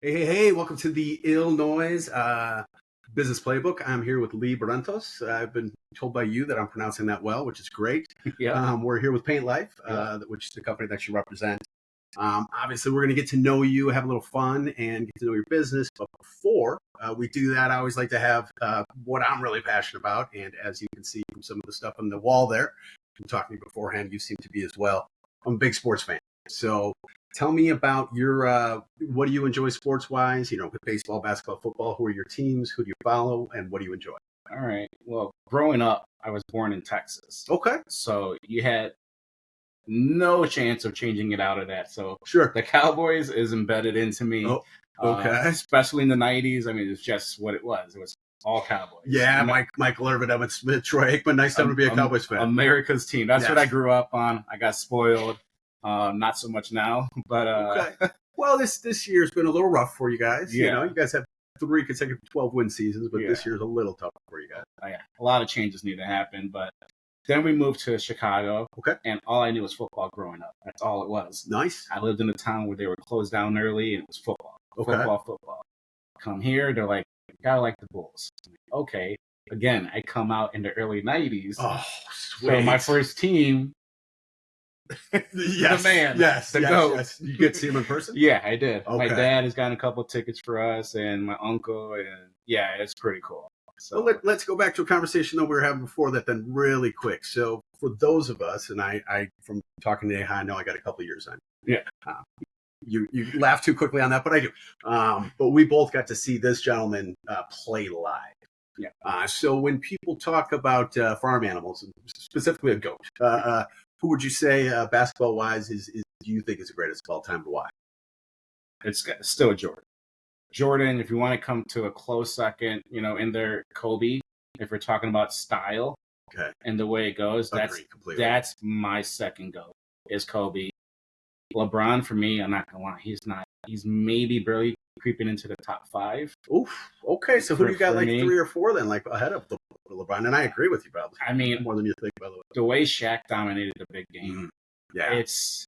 Hey, welcome to the Illinois Business Playbook. I'm here with Lee Barrientos. I've been told by you that I'm pronouncing that well, which is great. Yeah. We're here with Paint Life, which is the company that you represent. Obviously, we're going to get to know you, have a little fun, and get to know your business. But before we do that, I always like to have what I'm really passionate about. And as you can see from some of the stuff on the wall there, from talking to you beforehand, you seem to be as well. I'm a big sports fan. So tell me about your what do you enjoy sports wise? With baseball, basketball, football. Who are your teams? Who do you follow? And what do you enjoy? All right. Well, growing up, I was born in Texas. Okay. So you had no chance of changing it out of that. So Sure. the Cowboys is embedded into me. Oh, okay. Especially in the 90s. I mean, it's just what it was. It was all Cowboys. Yeah, Michael Irvin, Emmett Smith, Troy Aikman. Nice time to be a Cowboys fan. America's team. That's what I grew up on. I got spoiled. Not so much now, but okay. Well, this year's been a little rough for you guys. Yeah. You guys have 3 consecutive 12-win seasons, but this year's a little tough for you guys. Yeah, a lot of changes need to happen, but then we moved to Chicago. Okay. And all I knew was football growing up. That's all it was. Nice. I lived in a town where they were closed down early, and it was football. Okay. Football. Come here, they're like, you gotta like the Bulls. I'm like, okay. Again, I come out in the early 90s. Oh, sweet. So my first team. Yes, the man, the goat. Yes. You get to see him in person? Yeah, I did. Okay. My dad has gotten a couple of tickets for us, and my uncle, and yeah, it's pretty cool. So let's go back to a conversation that we were having before that then really quick. So for those of us, and I from talking to you, I know I got a couple of years on. Yeah. You laugh too quickly on that, but I do. But we both got to see this gentleman play live. Yeah. So when people talk about farm animals, specifically a goat, who would you say basketball-wise do you think is the greatest of all time, and why? It's still Jordan. Jordan, if you want to come to a close second, in there, Kobe, if we're talking about style and the way it goes, that's my second go, is Kobe. LeBron, for me, I'm not going to lie, he's maybe barely creeping into the top 5. Oof. Okay, so who do you got, like 3 or 4 then, like ahead of LeBron? And I agree with you, probably. I mean, more than you think, by the way. The way Shaq dominated the big game, it's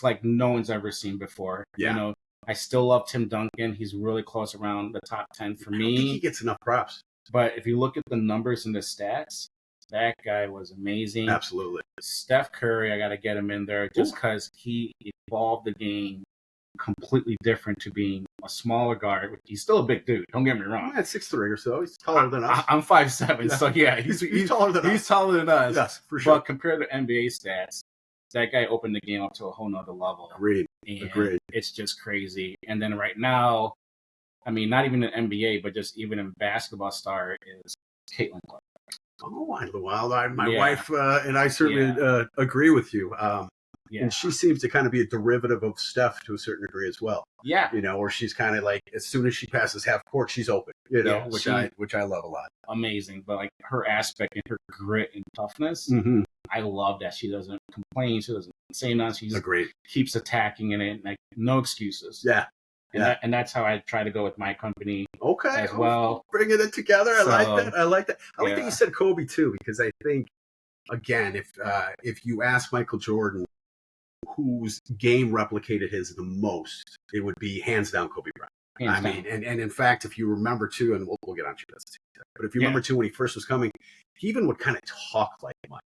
like no one's ever seen before. Yeah. I still love Tim Duncan. He's really close around the top 10 for me. I don't think he gets enough props. But if you look at the numbers and the stats, that guy was amazing. Absolutely. Steph Curry, I got to get him in there just because he evolved the game completely different to being a smaller guard. He's still a big dude. Don't get me wrong. Yeah, 6'3" or so. He's taller than us. I'm 5'7", so yeah, he's taller than us. He's taller than us. Yes, for sure. But compared to NBA stats, that guy opened the game up to a whole nother level. Agreed. It's just crazy. And then right now, I mean, not even in NBA, but just even in basketball star is Caitlin Clark. Oh, my wife and I certainly agree with you. And she seems to kind of be a derivative of Steph to a certain degree as well. Yeah. Where she's kind of like, as soon as she passes half court, she's open, which I love a lot. Amazing. But like her aspect and her grit and toughness, I love that. She doesn't complain. She doesn't say nothing. She keeps attacking in it. Like, no excuses. Yeah. And that's how I try to go with my company. Okay. As well. Bringing it together. I like that. I like that you said Kobe too, because I think, again, if you ask Michael Jordan whose game replicated his the most, it would be hands down Kobe Bryant. I mean, and in fact, if you remember too, and we'll get on to this too, but if you remember too, when he first was coming, he even would kind of talk like Mike.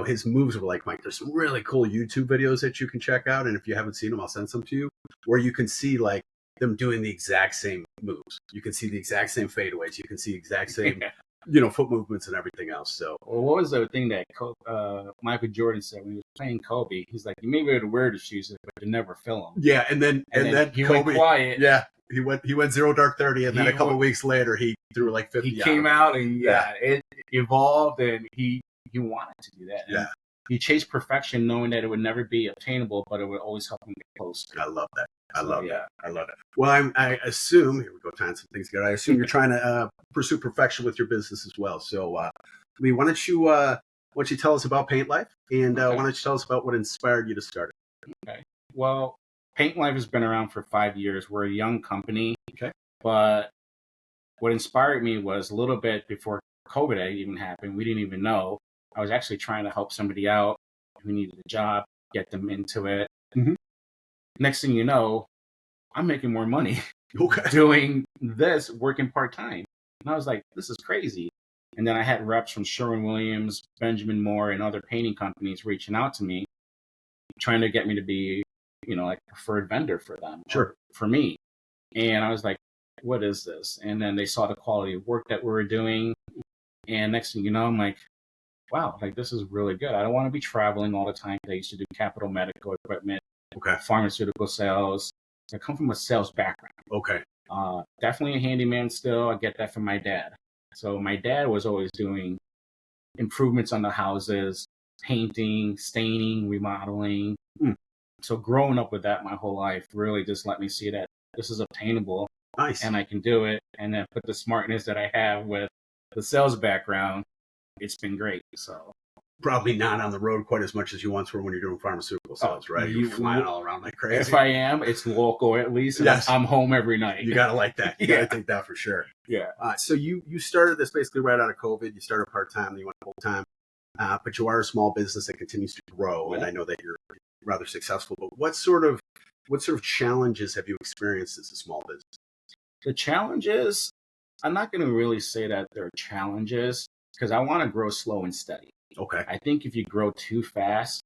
His moves were like Mike. There's some really cool YouTube videos that you can check out, and if you haven't seen them, I'll send some to you, where you can see like them doing the exact same moves. You can see the exact same fadeaways. You can see the exact same foot movements and everything else. So, well, what was the thing that Michael Jordan said when he was playing Kobe? He's like, you may be able to wear the shoes, but you never fill them. Yeah, and then he Kobe went quiet. Yeah, he went 0 dark 30, and then a couple weeks later he threw like 50. He came out and it evolved, and he wanted to do that. Yeah. He chased perfection, knowing that it would never be attainable, but it would always help him get closer. I love that. I love that. Well, I assume, here we go, tying some things together. I assume you're trying to pursue perfection with your business as well. So, Lee, why don't you tell us about Paint Life, and why don't you tell us about what inspired you to start it? Okay. Well, Paint Life has been around for 5 years. We're a young company. Okay. But what inspired me was a little bit before COVID even happened. We didn't even know. I was actually trying to help somebody out who needed a job, get them into it. Mm-hmm. Next thing you know, I'm making more money. doing this, working part-time. And I was like, this is crazy. And then I had reps from Sherwin-Williams, Benjamin Moore, and other painting companies reaching out to me, trying to get me to be, like a preferred vendor for them, for me. And I was like, what is this? And then they saw the quality of work that we were doing. And next thing you know, I'm like, wow, like this is really good. I don't want to be traveling all the time. I used to do capital medical equipment, pharmaceutical sales. I come from a sales background. Definitely a handyman still. I get that from my dad. So my dad was always doing improvements on the houses, painting, staining, remodeling. So growing up with that my whole life really just let me see that this is obtainable. Nice. And I can do it. And then put the smartness that I have with the sales background. It's been great. So probably not on the road quite as much as you once were when you're doing pharmaceutical sales, right? You're flying all around like crazy. If I am, it's local at least. Yes. I'm home every night. You got to like that. You got to think that for sure. Yeah. So you started this basically right out of COVID. You started part-time, then you went full-time. But you are a small business that continues to grow. And I know that you're rather successful. But what sort of challenges have you experienced as a small business? The challenges, I'm not going to really say that they're challenges because I want to grow slow and steady. I think if you grow too fast,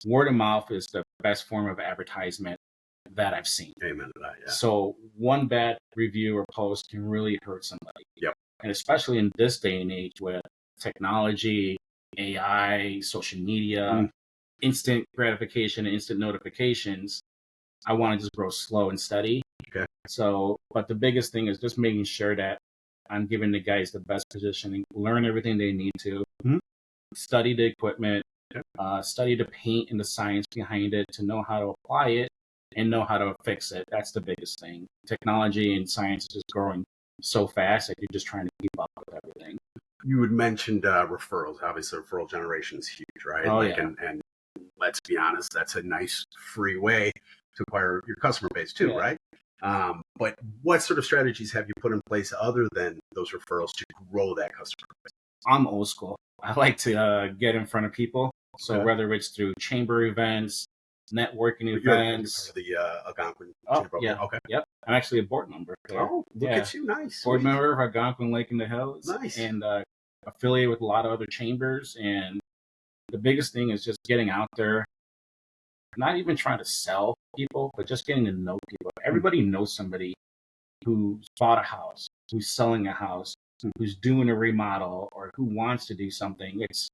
word of mouth is the best form of advertisement that I've seen. Amen to that, yeah. So one bad review or post can really hurt somebody. Yep. And especially in this day and age with technology, AI, social media, instant gratification, and instant notifications, I want to just grow slow and steady. So, but the biggest thing is just making sure that I'm giving the guys the best positioning, learn everything they need to, study the equipment, study the paint and the science behind it to know how to apply it and know how to fix it. That's the biggest thing. Technology and science is just growing so fast that you're just trying to keep up with everything. You had mentioned referrals. Obviously, referral generation is huge, right? And let's be honest, that's a nice free way to acquire your customer base too, right? But what sort of strategies have you put in place other than those referrals to grow that customer base? I'm old school. I like to get in front of people. So whether it's through chamber events, networking events. The Algonquin Chamber. Yeah. Yep. I'm actually a board member there. Oh, look at you. Nice. Board member of Algonquin Lake in the Hills. Nice. And affiliated with a lot of other chambers. And the biggest thing is just getting out there, not even trying to sell people, but just getting to know people. Everybody knows somebody who's bought a house, who's selling a house, who's doing a remodel, or who wants to do something. It's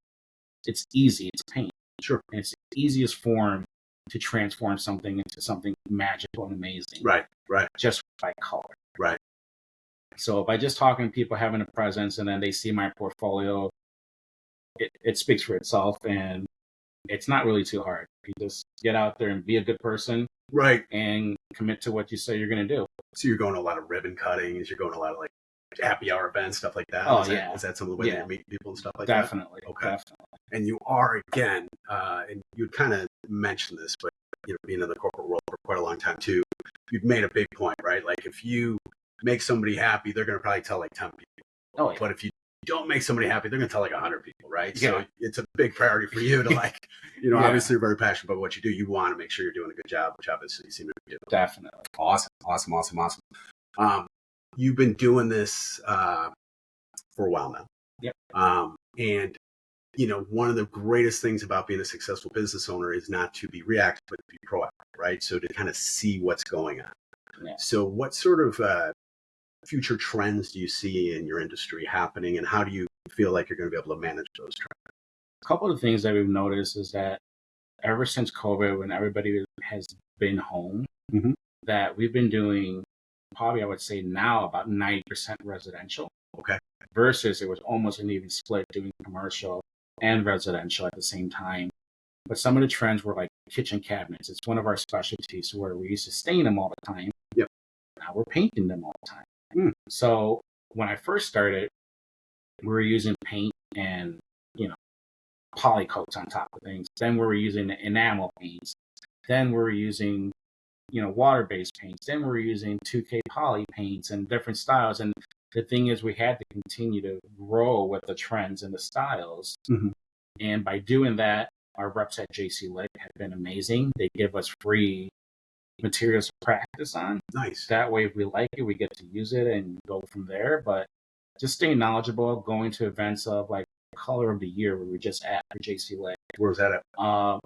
easy. It's paint. Sure. And it's the easiest form to transform something into something magical and amazing. Right. Just by color. Right. So by just talking to people, having a presence, and then they see my portfolio, it speaks for itself, and it's not really too hard. You just get out there and be a good person. Right. And commit to what you say you're going to do. So you're going to a lot of ribbon cuttings. You're going to a lot of like happy hour events, stuff like that. Is that some of the way you meet people and stuff like that? Definitely. Definitely. And you are, again, and you kind of mentioned this, but being in the corporate world for quite a long time too, you've made a big point, right? Like if you make somebody happy, they're going to probably tell like 10 people. But if you don't make somebody happy, they're going to tell like 100 people, right? So it's a big priority for you to like, obviously you're very passionate about what you do. You want to make sure you're doing a good job, which obviously you seem to be doing. Definitely. Awesome. You've been doing this for a while now. Yep. And one of the greatest things about being a successful business owner is not to be reactive, but to be proactive, right? So to kind of see what's going on. Yeah. So what sort of future trends do you see in your industry happening, and how do you feel like you're going to be able to manage those trends? A couple of things that we've noticed is that ever since COVID, when everybody has been home, that we've been doing probably, I would say now, about 90% residential. Versus it was almost an even split doing commercial and residential at the same time. But some of the trends were like kitchen cabinets. It's one of our specialties where we used to stain them all the time. Yep. Now we're painting them all the time. So when I first started, we were using paint and, poly coats on top of things. Then we were using the enamel paints. Then we were using, water-based paints. Then we were using 2K poly paints and different styles. And the thing is, we had to continue to grow with the trends and the styles. And by doing that, our reps at JC Lick have been amazing. They give us free materials to practice on. Nice. That way, if we like it, we get to use it and go from there. But just staying knowledgeable, going to events of like Color of the Year, where we were just at for JC Lake. Where was that at?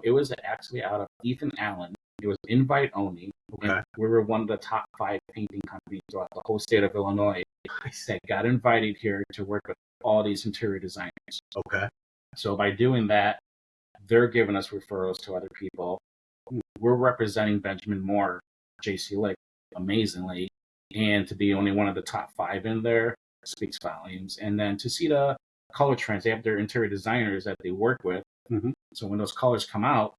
It was actually out of Ethan Allen. It was invite only. Okay. And we were one of the top 5 painting companies throughout the whole state of Illinois that got invited here to work with all these interior designers. Okay. So by doing that, they're giving us referrals to other people. We're representing Benjamin Moore, JC Lake, amazingly. And to be only one of the top 5 in there speaks volumes. And then to see the color trends, they have their interior designers that they work with. Mm-hmm. So when those colors come out,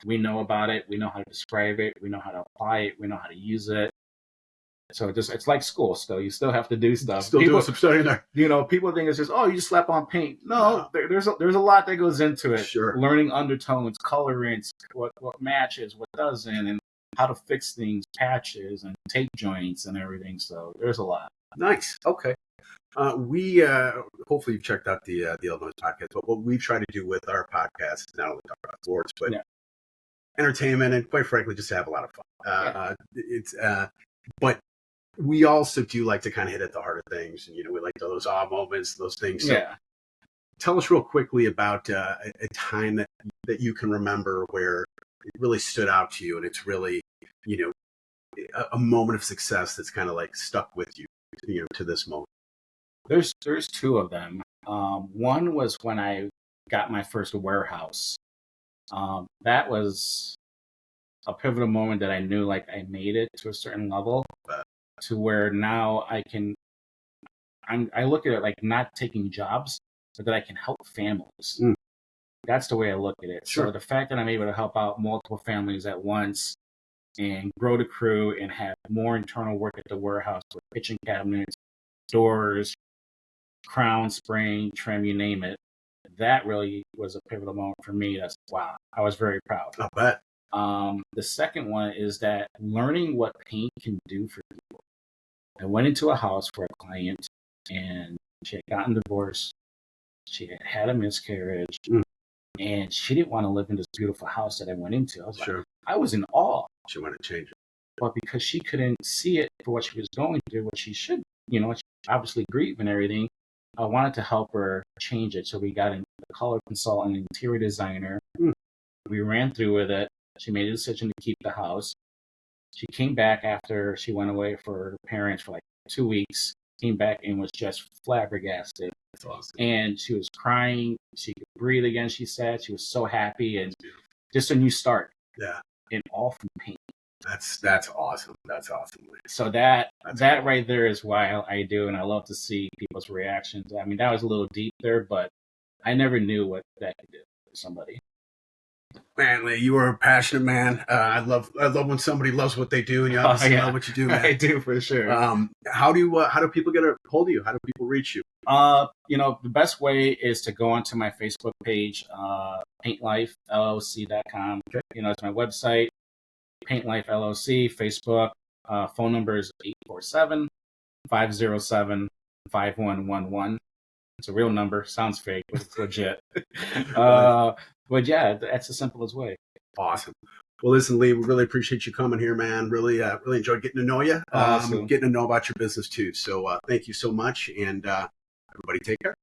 we know about it. We know how to describe it. We know how to apply it. We know how to use it. So it's like school still. You still have to do stuff. Still doing some studying there. People think it's just, you just slap on paint. No. There's a lot that goes into it. Sure. Learning undertones, colorants, what matches, what doesn't, and how to fix things, patches and tape joints and everything. So there's a lot. Nice. Okay. We hopefully you've checked out the Illinois podcast, but what we try to do with our podcast is not only talk about sports, but entertainment and quite frankly, just to have a lot of fun. But we also do like to kind of hit at the heart of things, and we like those moments, those things. So tell us real quickly about a time that you can remember where it really stood out to you, and it's really a moment of success that's kind of like stuck with you, to this moment. There's 2 of them. One was when I got my first warehouse. That was a pivotal moment that I knew like I made it to a certain level to where now I look at it like not taking jobs, but that I can help families. That's the way I look at it. Sure. So the fact that I'm able to help out multiple families at once and grow the crew and have more internal work at the warehouse with kitchen cabinets, doors, crown, spring, trim, you name it. That really was a pivotal moment for me. That's wow. I was very proud. I bet. The second one is that learning what paint can do for people. I went into a house for a client and she had gotten divorced. She had had a miscarriage and she didn't want to live in this beautiful house that I went into. I was like, I was in awe. She wanted to change it. But because she couldn't see it for what she was going through, what she should, she obviously grieve and everything, I wanted to help her change it. So we got a color consultant, interior designer. We ran through with it. She made a decision to keep the house. She came back after she went away for her parents for like 2 weeks, came back and was just flabbergasted. That's awesome. And she was crying. She could breathe again, she said. She was so happy and just a new start. Yeah. And all from paint. That's awesome. That's awesome. So that right there is why I do, and I love to see people's reactions. I mean, that was a little deep there, but I never knew what that could do for somebody. Man, Lee, you are a passionate man. I love when somebody loves what they do, and you obviously love what you do, man. I do for sure. How do people get a hold of you? How do people reach you? The best way is to go onto my Facebook page, paintlifeloc.com. Okay. It's my website, Paint Life LLC, Facebook. Phone number is 847-507-5111. It's a real number. Sounds fake, but it's legit. But yeah, that's as simple as way. Awesome. Well, listen, Lee, we really appreciate you coming here, man. Really enjoyed getting to know you. Awesome. Getting to know about your business too. So thank you so much, and everybody take care.